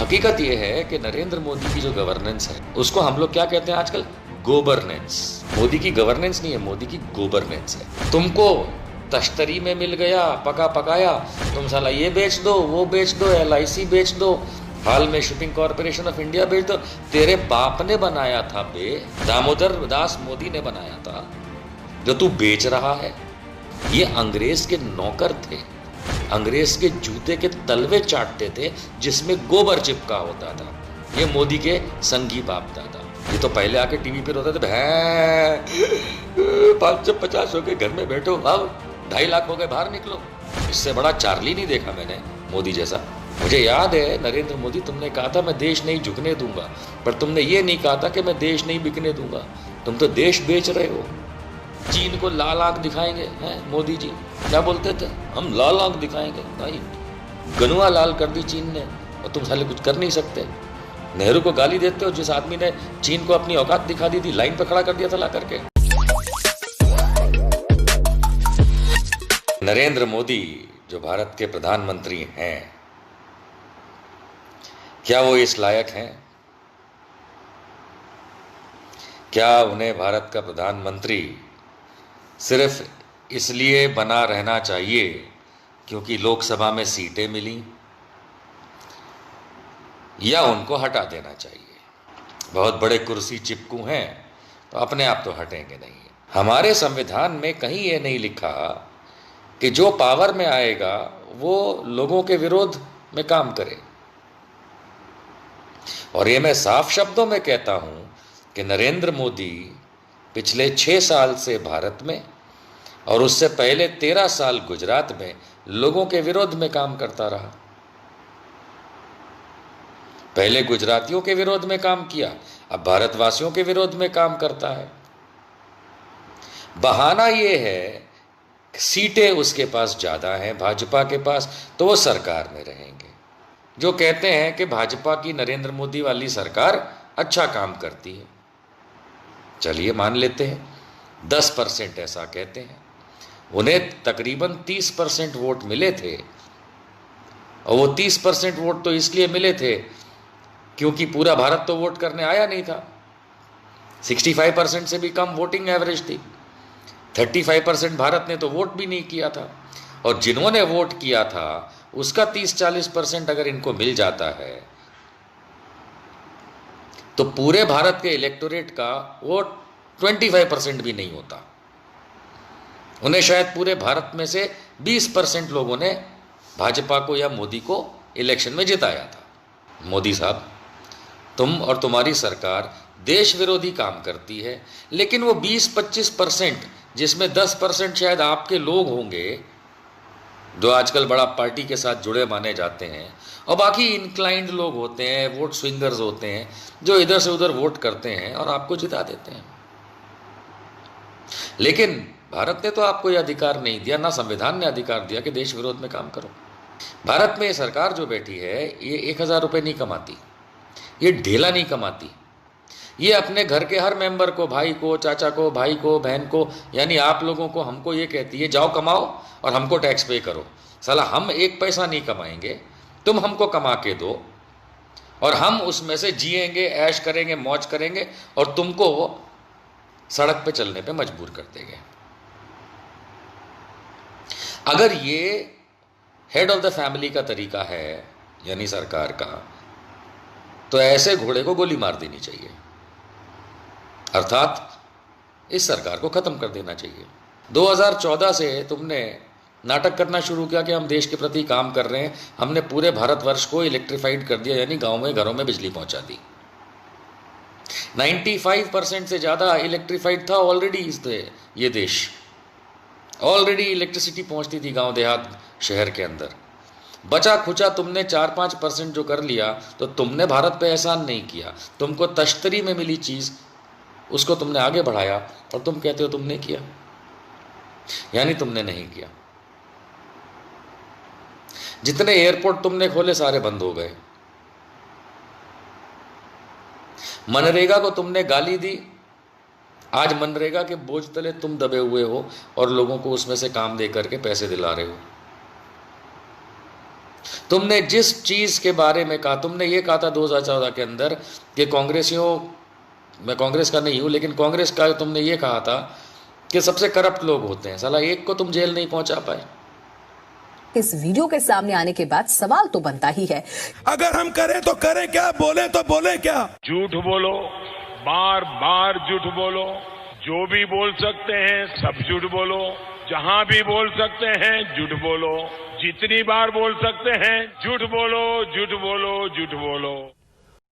हकीकत यह है कि नरेंद्र मोदी की जो गवर्नेंस है उसको हम लोग क्या कहते हैं आजकल, गोबरनेंस। मोदी की गवर्नेंस नहीं है, मोदी की गोबरनेंस है। तुमको तश्तरी में मिल गया पका पकाया, तुम साला ये बेच दो वो बेच दो, LIC बेच दो, हाल में शिपिंग कॉरपोरेशन ऑफ इंडिया बेच दो। तेरे बाप ने बनाया था बे, दामोदर दास मोदी ने बनाया था, जो तू बेच रहा है। ये अंग्रेज के नौकर थे, अंग्रेज के जूते के तलवे चाटते थे जिसमें गोबर चिपका होता था। ये मोदी के संगी बाप दादा। ये तो पहले आके टीवी पे रोते थे, 550 हो गए घर में बैठो, अब 2.5 लाख हो गए बाहर निकलो। इससे बड़ा चार्ली नहीं देखा मैंने मोदी जैसा। मुझे याद है नरेंद्र मोदी, तुमने कहा था मैं देश नहीं झुकने दूंगा, पर तुमने ये नहीं कहा था कि मैं देश नहीं बिकने दूंगा। तुम तो देश बेच रहे हो। चीन को लाल आंख दिखाएंगे, हैं मोदी जी क्या बोलते थे, हम लाल आंख दिखाएंगे। भाई गनुआ लाल कर दी चीन ने, और तुम साले कुछ कर नहीं सकते। नेहरू को गाली देते हो, जिस आदमी ने चीन को अपनी औकात दिखा दी थी, लाइन पर खड़ा कर दिया था ला करके। नरेंद्र मोदी जो भारत के प्रधानमंत्री हैं, क्या वो इस लायक हैं? क्या उन्हें भारत का प्रधानमंत्री सिर्फ इसलिए बना रहना चाहिए क्योंकि लोकसभा में सीटें मिली, या उनको हटा देना चाहिए? बहुत बड़े कुर्सी चिपकू हैं तो अपने आप तो हटेंगे नहीं। हमारे संविधान में कहीं ये नहीं लिखा कि जो पावर में आएगा वो लोगों के विरोध में काम करे। और ये मैं साफ शब्दों में कहता हूं कि नरेंद्र मोदी पिछले 6 साल से भारत में और उससे पहले 13 साल गुजरात में लोगों के विरोध में काम करता रहा। पहले गुजरातियों के विरोध में काम किया, अब भारतवासियों के विरोध में काम करता है। बहाना यह है सीटें उसके पास ज्यादा हैं भाजपा के पास, तो वो सरकार में रहेंगे। जो कहते हैं कि भाजपा की नरेंद्र मोदी वाली सरकार अच्छा काम करती है, चलिए मान लेते हैं, 10% ऐसा कहते हैं। उन्हें तकरीबन 30% वोट मिले थे, और वो 30% वोट तो इसलिए मिले थे क्योंकि पूरा भारत तो वोट करने आया नहीं था। 65% से भी कम वोटिंग एवरेज थी। 35% भारत ने तो वोट भी नहीं किया था, और जिन्होंने वोट किया था उसका 30-40% अगर इनको मिल जाता है तो पूरे भारत के इलेक्टोरेट का वोट 25% भी नहीं होता। उन्हें शायद पूरे भारत में से 20% लोगों ने भाजपा को या मोदी को इलेक्शन में जिताया था। मोदी साहब, तुम और तुम्हारी सरकार देश विरोधी काम करती है, लेकिन वो 20-25% जिसमें 10% शायद आपके लोग होंगे जो आजकल बड़ा पार्टी के साथ जुड़े माने जाते हैं, और बाकी इंक्लाइंड लोग होते हैं, वोट स्विंगर्स होते हैं, जो इधर से उधर वोट करते हैं और आपको जिता देते हैं। लेकिन भारत ने तो आपको यह अधिकार नहीं दिया, ना संविधान ने अधिकार दिया कि देश विरोध में काम करो। भारत में ये सरकार जो बैठी है, ये 1000 रुपये नहीं कमाती, ये ढेला नहीं कमाती। ये अपने घर के हर मेंबर को, भाई को, चाचा को, भाई को, बहन को, यानी आप लोगों को, हमको ये कहती है जाओ कमाओ और हमको टैक्स पे करो। साला हम 1 पैसा नहीं कमाएंगे, तुम हमको कमा के दो और हम उसमें से जिएंगे, ऐश करेंगे, मौज करेंगे, और तुमको सड़क पे चलने पे मजबूर कर देंगे। अगर ये हेड ऑफ द फैमिली का तरीका है, यानी सरकार का, तो ऐसे घोड़े को गोली मार देनी चाहिए, अर्थात इस सरकार को खत्म कर देना चाहिए। 2014 से तुमने नाटक करना शुरू किया कि हम देश के प्रति काम कर रहे हैं, हमने पूरे भारतवर्ष को इलेक्ट्रीफाइड कर दिया, यानी गांव में, घरों में बिजली पहुंचा दी। 95% से ज़्यादा इलेक्ट्रीफाइड था ऑलरेडी ये देश। ऑलरेडी इलेक्ट्रिसिटी पहुंचती थी गांव देहात शहर के अंदर। बचा खुचा तुमने 4-5% जो कर लिया, तो तुमने भारत पे एहसान नहीं किया। तुमको तश्तरी में मिली चीज़ उसको तुमने आगे बढ़ाया, और तुम कहते हो तुमने किया, यानी तुमने नहीं किया। जितने एयरपोर्ट तुमने खोले सारे बंद हो गए। मनरेगा को तुमने गाली दी, आज मनरेगा के बोझ तले तुम दबे हुए हो और लोगों को उसमें से काम दे करके पैसे दिला रहे हो। तुमने जिस चीज के बारे में कहा, तुमने ये कहा था 2014 के अंदर कि कांग्रेसियों, मैं कांग्रेस का नहीं हूं लेकिन कांग्रेस का तुमने ये कहा था कि सबसे करप्ट लोग होते हैं, साला एक को तुम जेल नहीं पहुंचा पाए। इस वीडियो के सामने आने के बाद सवाल तो बनता ही है, अगर हम करें तो करें क्या, बोले तो बोले क्या। झूठ बोलो, बार बार झूठ बोलो, जो भी बोल सकते हैं सब झूठ बोलो, जहां भी बोल सकते हैं झूठ बोलो, जितनी बार बोल सकते हैं झूठ बोलो, झूठ बोलो, झूठ बोलो।